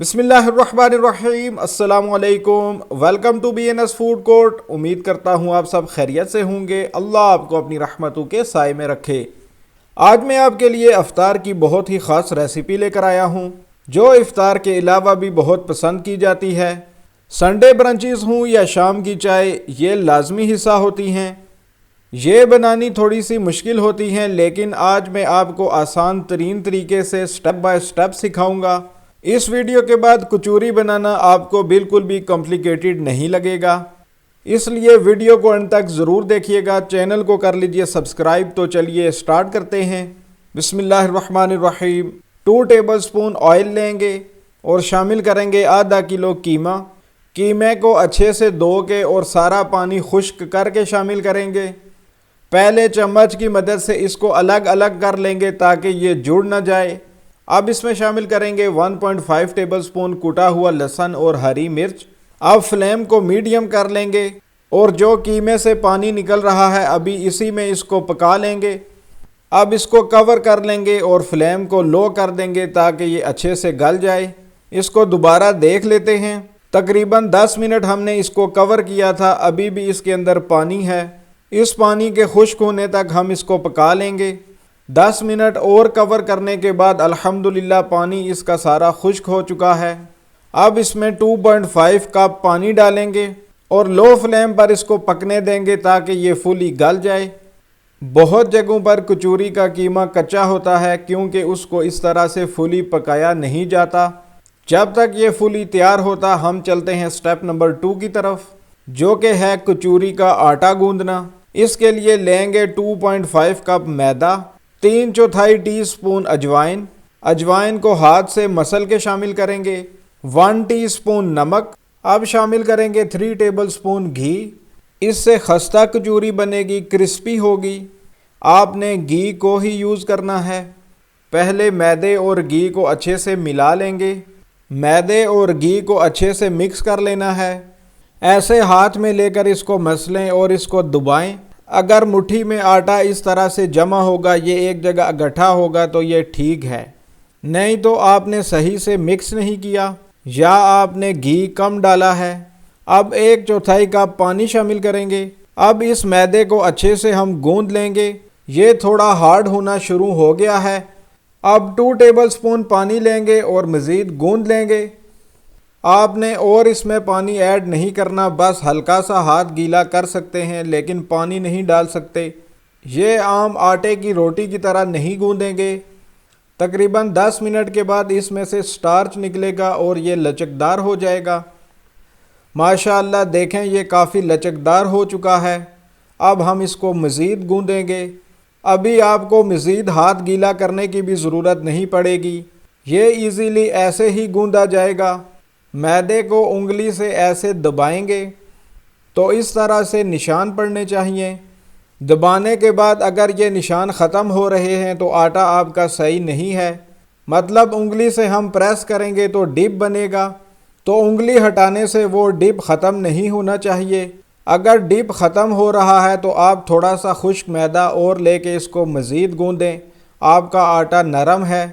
بسم اللہ الرحمن الرحیم، السلام علیکم، welcome to BNS food court. امید کرتا ہوں آپ سب خیریت سے ہوں گے۔ اللہ آپ کو اپنی رحمتوں کے سائے میں رکھے۔ آج میں آپ کے لیے افطار کی بہت ہی خاص ریسیپی لے کر آیا ہوں جو افطار کے علاوہ بھی بہت پسند کی جاتی ہے۔ سنڈے برنچز ہوں یا شام کی چائے، یہ لازمی حصہ ہوتی ہیں۔ یہ بنانی تھوڑی سی مشکل ہوتی ہیں، لیکن آج میں آپ کو آسان ترین طریقے سے سٹیپ بائی سٹیپ سکھاؤں گا۔ اس ویڈیو کے بعد کچوری بنانا آپ کو بالکل بھی کمپلیکیٹڈ نہیں لگے گا، اس لیے ویڈیو کو انت تک ضرور دیکھیے گا۔ چینل کو کر لیجئے سبسکرائب۔ تو چلیے سٹارٹ کرتے ہیں۔ بسم اللہ الرحمن الرحیم۔ 2 ٹیبل سپون آئل لیں گے اور شامل کریں گے ½ کلو قیمہ۔ قیمے کو اچھے سے دھو کے اور سارا پانی خشک کر کے شامل کریں گے۔ پہلے چمچ کی مدد سے اس کو الگ الگ کر لیں گے تاکہ یہ جڑ نہ جائے۔ اب اس میں شامل کریں گے 1.5 ٹیبل سپون کوٹا ہوا لہسن اور ہری مرچ۔ اب فلیم کو میڈیم کر لیں گے اور جو قیمے سے پانی نکل رہا ہے ابھی اسی میں اس کو پکا لیں گے۔ اب اس کو کور کر لیں گے اور فلیم کو لو کر دیں گے تاکہ یہ اچھے سے گل جائے۔ اس کو دوبارہ دیکھ لیتے ہیں۔ تقریباً 10 منٹ ہم نے اس کو کور کیا تھا، ابھی بھی اس کے اندر پانی ہے۔ اس پانی کے خشک ہونے تک ہم اس کو پکا لیں گے۔ 10 منٹ اور کور کرنے کے بعد الحمدللہ پانی اس کا سارا خشک ہو چکا ہے۔ اب اس میں 2.5 کپ پانی ڈالیں گے اور لو فلیم پر اس کو پکنے دیں گے تاکہ یہ فلی گل جائے۔ بہت جگہوں پر کچوری کا قیمہ کچا ہوتا ہے کیونکہ اس کو اس طرح سے فلی پکایا نہیں جاتا۔ جب تک یہ فلی تیار ہوتا ہم چلتے ہیں سٹیپ نمبر 2 کی طرف، جو کہ ہے کچوری کا آٹا گوندنا۔ اس کے لیے لیں گے 2.5 کپ میدا، 3/4 ٹی سپون اجوائن۔ اجوائن کو ہاتھ سے مسل کے شامل کریں گے۔ 1 ٹی سپون نمک۔ اب شامل کریں گے 3 ٹیبل سپون گھی۔ اس سے خستہ کچوری بنے گی، کرسپی ہوگی۔ آپ نے گھی کو ہی یوز کرنا ہے۔ پہلے میدے اور گھی کو اچھے سے ملا لیں گے۔ میدے اور گھی کو اچھے سے مکس کر لینا ہے۔ ایسے ہاتھ میں لے کر اس کو مسلیں اور اس کو دبائیں۔ اگر مٹھی میں آٹا اس طرح سے جمع ہوگا، یہ ایک جگہ اکٹھا ہوگا تو یہ ٹھیک ہے، نہیں تو آپ نے صحیح سے مکس نہیں کیا یا آپ نے گھی کم ڈالا ہے۔ اب 1/4 کپ پانی شامل کریں گے۔ اب اس میدے کو اچھے سے ہم گوندھ لیں گے۔ یہ تھوڑا ہارڈ ہونا شروع ہو گیا ہے۔ اب 2 ٹیبل سپون پانی لیں گے اور مزید گوندھ لیں گے۔ آپ نے اور اس میں پانی ایڈ نہیں کرنا، بس ہلکا سا ہاتھ گیلا کر سکتے ہیں لیکن پانی نہیں ڈال سکتے۔ یہ عام آٹے کی روٹی کی طرح نہیں گوندیں گے۔ تقریباً 10 منٹ کے بعد اس میں سے سٹارچ نکلے گا اور یہ لچکدار ہو جائے گا۔ ماشاءاللہ دیکھیں یہ کافی لچکدار ہو چکا ہے۔ اب ہم اس کو مزید گوندیں گے۔ ابھی آپ کو مزید ہاتھ گیلا کرنے کی بھی ضرورت نہیں پڑے گی، یہ ایزیلی ایسے ہی گوندا جائے گا۔ میدے کو انگلی سے ایسے دبائیں گے تو اس طرح سے نشان پڑنے چاہیے۔ دبانے کے بعد اگر یہ نشان ختم ہو رہے ہیں تو آٹا آپ کا صحیح نہیں ہے، مطلب انگلی سے ہم پریس کریں گے تو ڈپ بنے گا، تو انگلی ہٹانے سے وہ ڈپ ختم نہیں ہونا چاہیے۔ اگر ڈپ ختم ہو رہا ہے تو آپ تھوڑا سا خشک میدا اور لے کے اس کو مزید گوندیں، آپ کا آٹا نرم ہے۔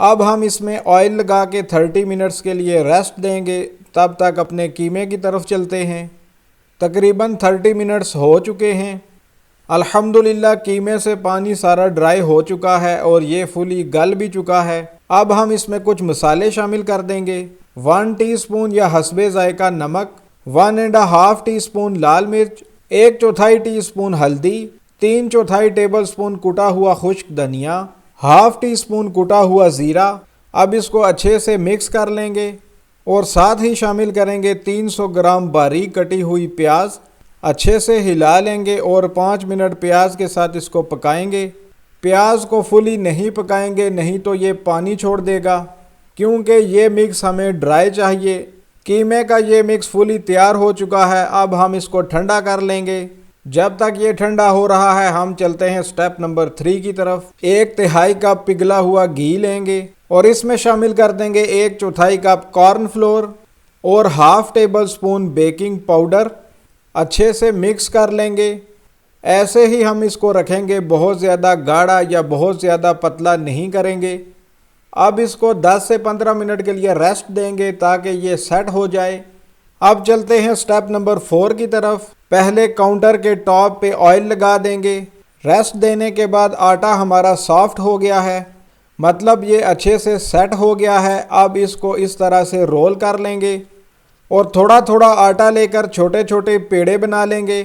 اب ہم اس میں آئل لگا کے 30 منٹس کے لیے ریسٹ دیں گے، تب تک اپنے قیمے کی طرف چلتے ہیں۔ تقریباً 30 منٹس ہو چکے ہیں۔ الحمدللہ قیمے سے پانی سارا ڈرائی ہو چکا ہے اور یہ فلی گل بھی چکا ہے۔ اب ہم اس میں کچھ مسالے شامل کر دیں گے۔ 1 ٹی سپون یا حسب ذائقہ نمک، 1.5 ٹی سپون لال مرچ، 1/4 ٹی سپون ہلدی، 3/4 ٹیبل سپون کوٹا ہوا خشک دھنیا، 1/2 ٹی سپون کوٹا ہوا زیرہ۔ اب اس کو اچھے سے مکس کر لیں گے اور ساتھ ہی شامل کریں گے 300 گرام باریک کٹی ہوئی پیاز۔ اچھے سے ہلا لیں گے اور 5 منٹ پیاز کے ساتھ اس کو پکائیں گے۔ پیاز کو فلی نہیں پکائیں گے، نہیں تو یہ پانی چھوڑ دے گا، کیونکہ یہ مکس ہمیں ڈرائی چاہیے۔ قیمے کا یہ مکس فلی تیار ہو چکا ہے۔ اب ہم اس کو ٹھنڈا کر لیں گے۔ جب تک یہ ٹھنڈا ہو رہا ہے ہم چلتے ہیں سٹیپ نمبر 3 کی طرف۔ 1/3 کپ پگھلا ہوا گھی لیں گے اور اس میں شامل کر دیں گے 1/4 کپ کارن فلور اور 1/2 ٹیبل سپون بیکنگ پاؤڈر۔ اچھے سے مکس کر لیں گے۔ ایسے ہی ہم اس کو رکھیں گے، بہت زیادہ گاڑھا یا بہت زیادہ پتلا نہیں کریں گے۔ اب اس کو 10 سے 15 منٹ کے لیے ریسٹ دیں گے تاکہ یہ سیٹ ہو جائے۔ اب چلتے ہیں سٹیپ نمبر 4 کی طرف۔ پہلے کاؤنٹر کے ٹاپ پہ آئل لگا دیں گے۔ ریسٹ دینے کے بعد آٹا ہمارا سافٹ ہو گیا ہے، مطلب یہ اچھے سے سیٹ ہو گیا ہے۔ اب اس کو اس طرح سے رول کر لیں گے اور تھوڑا تھوڑا آٹا لے کر چھوٹے چھوٹے پیڑے بنا لیں گے۔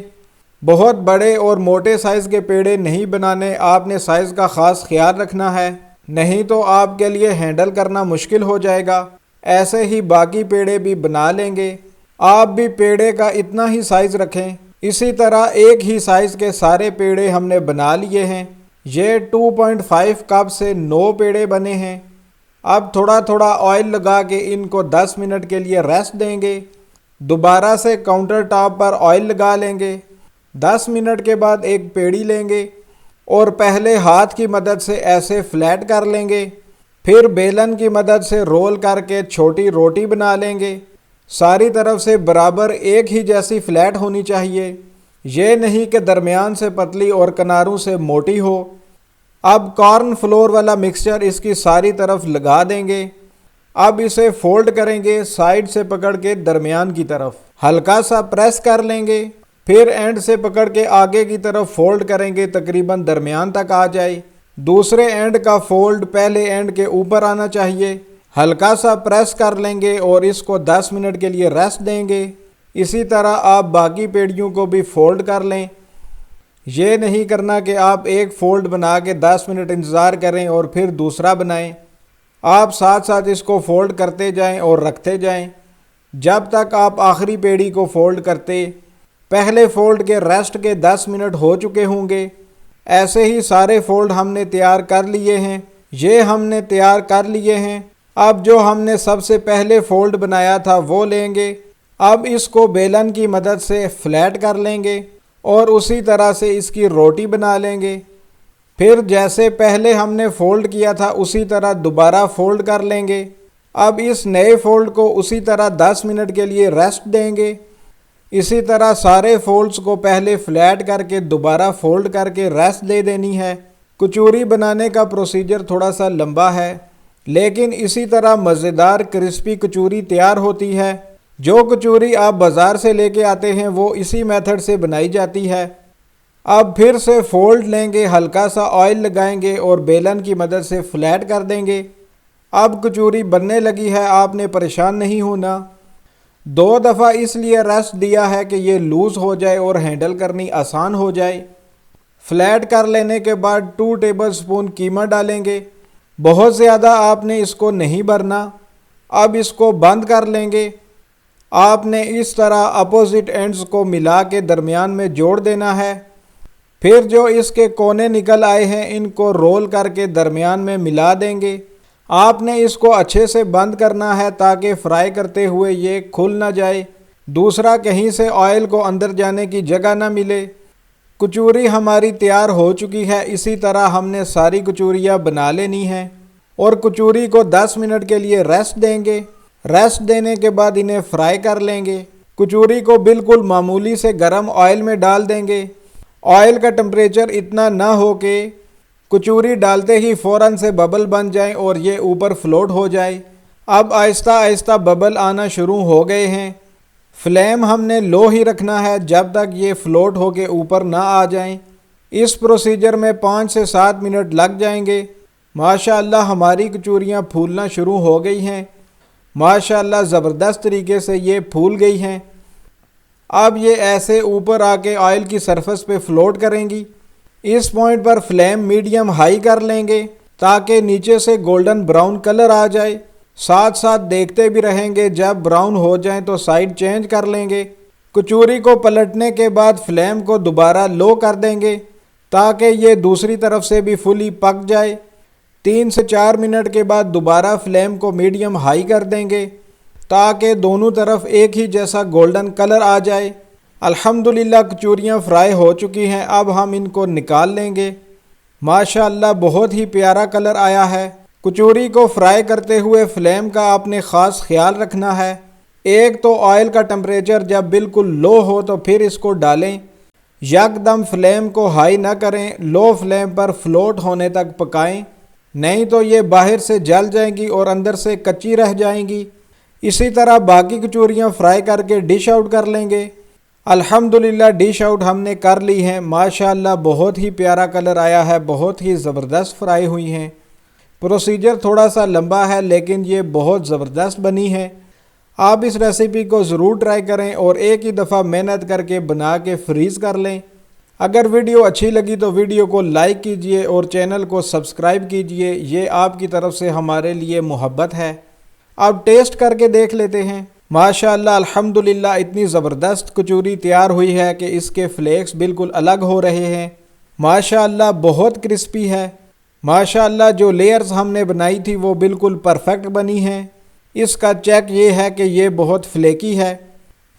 بہت بڑے اور موٹے سائز کے پیڑے نہیں بنانے، آپ نے سائز کا خاص خیال رکھنا ہے، نہیں تو آپ کے لیے ہینڈل کرنا مشکل ہو جائے گا۔ ایسے ہی باقی پیڑے بھی بنا لیں گے۔ آپ بھی پیڑے کا اتنا ہی سائز رکھیں۔ اسی طرح ایک ہی سائز کے سارے پیڑے ہم نے بنا لیے ہیں۔ یہ 2.5 کپ سے 9 پیڑے بنے ہیں۔ اب تھوڑا تھوڑا آئل لگا کے ان کو 10 منٹ کے لیے ریسٹ دیں گے۔ دوبارہ سے کاؤنٹر ٹاپ پر آئل لگا لیں گے۔ 10 منٹ کے بعد ایک پیڑی لیں گے اور پہلے ہاتھ کی مدد سے ایسے فلیٹ کر لیں گے، پھر بیلن کی مدد سے رول کر کے چھوٹی روٹی بنا لیں گے۔ ساری طرف سے برابر ایک ہی جیسی فلیٹ ہونی چاہیے، یہ نہیں کہ درمیان سے پتلی اور کناروں سے موٹی ہو۔ اب کارن فلور والا مکسچر اس کی ساری طرف لگا دیں گے۔ اب اسے فولڈ کریں گے، سائیڈ سے پکڑ کے درمیان کی طرف ہلکا سا پریس کر لیں گے، پھر اینڈ سے پکڑ کے آگے کی طرف فولڈ کریں گے، تقریباً درمیان تک آ جائے۔ دوسرے اینڈ کا فولڈ پہلے اینڈ کے اوپر آنا چاہیے، ہلکا سا پریس کر لیں گے اور اس کو 10 منٹ کے لیے ریسٹ دیں گے۔ اسی طرح آپ باقی پیڑیوں کو بھی فولڈ کر لیں۔ یہ نہیں کرنا کہ آپ ایک فولڈ بنا کے 10 منٹ انتظار کریں اور پھر دوسرا بنائیں۔ آپ ساتھ ساتھ اس کو فولڈ کرتے جائیں اور رکھتے جائیں جب تک آپ آخری پیڑی کو فولڈ کرتے۔ پہلے فولڈ کے ریسٹ کے 10 منٹ ہو چکے ہوں گے۔ ایسے ہی سارے فولڈ ہم نے تیار کر لیے ہیں۔ یہ ہم نے تیار کر لیے ہیں۔ اب جو ہم نے سب سے پہلے فولڈ بنایا تھا وہ لیں گے۔ اب اس کو بیلن کی مدد سے فلیٹ کر لیں گے اور اسی طرح سے اس کی روٹی بنا لیں گے۔ پھر جیسے پہلے ہم نے فولڈ کیا تھا اسی طرح دوبارہ فولڈ کر لیں گے۔ اب اس نئے فولڈ کو اسی طرح 10 منٹ کے لیے ریسٹ دیں گے۔ اسی طرح سارے فولڈز کو پہلے فلیٹ کر کے دوبارہ فولڈ کر کے ریسٹ دے دینی ہے۔ کچوری بنانے کا پروسیجر تھوڑا سا لمبا ہے، لیکن اسی طرح مزیدار کرسپی کچوری تیار ہوتی ہے۔ جو کچوری آپ بازار سے لے کے آتے ہیں وہ اسی میتھڈ سے بنائی جاتی ہے۔ اب پھر سے فولڈ لیں گے، ہلکا سا آئل لگائیں گے اور بیلن کی مدد سے فلیٹ کر دیں گے۔ اب کچوری بننے لگی ہے، آپ نے پریشان نہیں ہونا۔ 2 دفعہ اس لیے ریسٹ دیا ہے کہ یہ لوز ہو جائے اور ہینڈل کرنی آسان ہو جائے۔ فلیٹ کر لینے کے بعد 2 ٹیبل سپون قیمہ ڈالیں گے۔ بہت زیادہ آپ نے اس کو نہیں بھرنا۔ اب اس کو بند کر لیں گے۔ آپ نے اس طرح اپوزٹ اینڈز کو ملا کے درمیان میں جوڑ دینا ہے۔ پھر جو اس کے کونے نکل آئے ہیں ان کو رول کر کے درمیان میں ملا دیں گے۔ آپ نے اس کو اچھے سے بند کرنا ہے تاکہ فرائی کرتے ہوئے یہ کھل نہ جائے، دوسرا کہیں سے آئل کو اندر جانے کی جگہ نہ ملے۔ کچوری ہماری تیار ہو چکی ہے۔ اسی طرح ہم نے ساری کچوریاں بنا لینی ہیں اور کچوری کو 10 منٹ کے لیے ریسٹ دیں گے۔ ریسٹ دینے کے بعد انہیں فرائی کر لیں گے۔ کچوری کو بالکل معمولی سے گرم آئل میں ڈال دیں گے۔ آئل کا ٹمپریچر اتنا نہ ہو کہ کچوری ڈالتے ہی فوراً سے ببل بن جائیں اور یہ اوپر فلوٹ ہو جائے۔ اب آہستہ آہستہ ببل آنا شروع ہو گئے ہیں۔ فلیم ہم نے لو ہی رکھنا ہے جب تک یہ فلوٹ ہو کے اوپر نہ آ جائیں۔ اس پروسیجر میں 5 سے 7 منٹ لگ جائیں گے۔ ماشاءاللہ ہماری کچوریاں پھولنا شروع ہو گئی ہیں۔ ماشاءاللہ زبردست طریقے سے یہ پھول گئی ہیں۔ اب یہ ایسے اوپر آ کے آئل کی سرفس پہ فلوٹ کریں گی۔ اس پوائنٹ پر فلیم میڈیم ہائی کر لیں گے تاکہ نیچے سے گولڈن براؤن کلر آ جائے۔ ساتھ ساتھ دیکھتے بھی رہیں گے، جب براؤن ہو جائیں تو سائیڈ چینج کر لیں گے۔ کچوری کو پلٹنے کے بعد فلیم کو دوبارہ لو کر دیں گے تاکہ یہ دوسری طرف سے بھی فلی پک جائے۔ 3 سے 4 منٹ کے بعد دوبارہ فلیم کو میڈیم ہائی کر دیں گے تاکہ دونوں طرف ایک ہی جیسا گولڈن کلر آ جائے۔ الحمدللہ کچوریاں فرائی ہو چکی ہیں۔ اب ہم ان کو نکال لیں گے۔ ماشاءاللہ بہت ہی پیارا کلر آیا ہے۔ کچوری کو فرائی کرتے ہوئے فلیم کا آپ نے خاص خیال رکھنا ہے۔ ایک تو آئل کا ٹمپریچر جب بالکل لو ہو تو پھر اس کو ڈالیں۔ یک دم فلیم کو ہائی نہ کریں، لو فلیم پر فلوٹ ہونے تک پکائیں۔ نہیں تو یہ باہر سے جل جائیں گی اور اندر سے کچی رہ جائیں گی۔ اسی طرح باقی کچوریاں فرائی کر کے ڈش آؤٹ کر لیں گے۔ الحمدللہ ڈش آؤٹ ہم نے کر لی ہیں، ماشاءاللہ بہت ہی پیارا کلر آیا ہے، بہت ہی زبردست فرائی ہوئی ہیں۔ پروسیجر تھوڑا سا لمبا ہے لیکن یہ بہت زبردست بنی ہے۔ آپ اس ریسیپی کو ضرور ٹرائی کریں اور ایک ہی دفعہ محنت کر کے بنا کے فریز کر لیں۔ اگر ویڈیو اچھی لگی تو ویڈیو کو لائک کیجئے اور چینل کو سبسکرائب کیجئے، یہ آپ کی طرف سے ہمارے لیے محبت ہے۔ اب ٹیسٹ کر کے دیکھ لیتے ہیں۔ ماشاءاللہ الحمدللہ اتنی زبردست کچوری تیار ہوئی ہے کہ اس کے فلیکس بالکل الگ ہو رہے ہیں۔ ماشاءاللہ بہت کرسپی ہے۔ ماشاءاللہ جو لیئرز ہم نے بنائی تھی وہ بالکل پرفیکٹ بنی ہیں۔ اس کا چیک یہ ہے کہ یہ بہت فلیکی ہے۔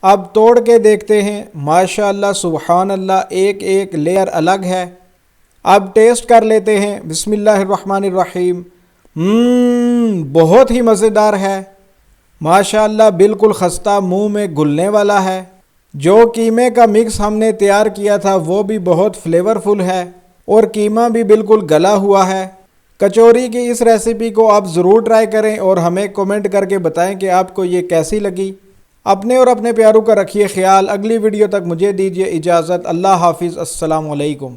اب توڑ کے دیکھتے ہیں۔ ماشاءاللہ سبحان اللہ ایک ایک لیئر الگ ہے۔ اب ٹیسٹ کر لیتے ہیں۔ بسم اللہ الرحمن الرحیم۔ بہت ہی مزیدار ہے۔ ماشاءاللہ بالکل خستہ، منہ میں گھلنے والا ہے۔ جو قیمے کا مکس ہم نے تیار کیا تھا وہ بھی بہت فلیورفل ہے اور قیمہ بھی بالکل گلا ہوا ہے۔ کچوری کی اس ریسیپی کو آپ ضرور ٹرائی کریں اور ہمیں کومنٹ کر کے بتائیں کہ آپ کو یہ کیسی لگی۔ اپنے اور اپنے پیاروں کا رکھیے خیال۔ اگلی ویڈیو تک مجھے دیجیے اجازت۔ اللہ حافظ۔ السلام علیکم۔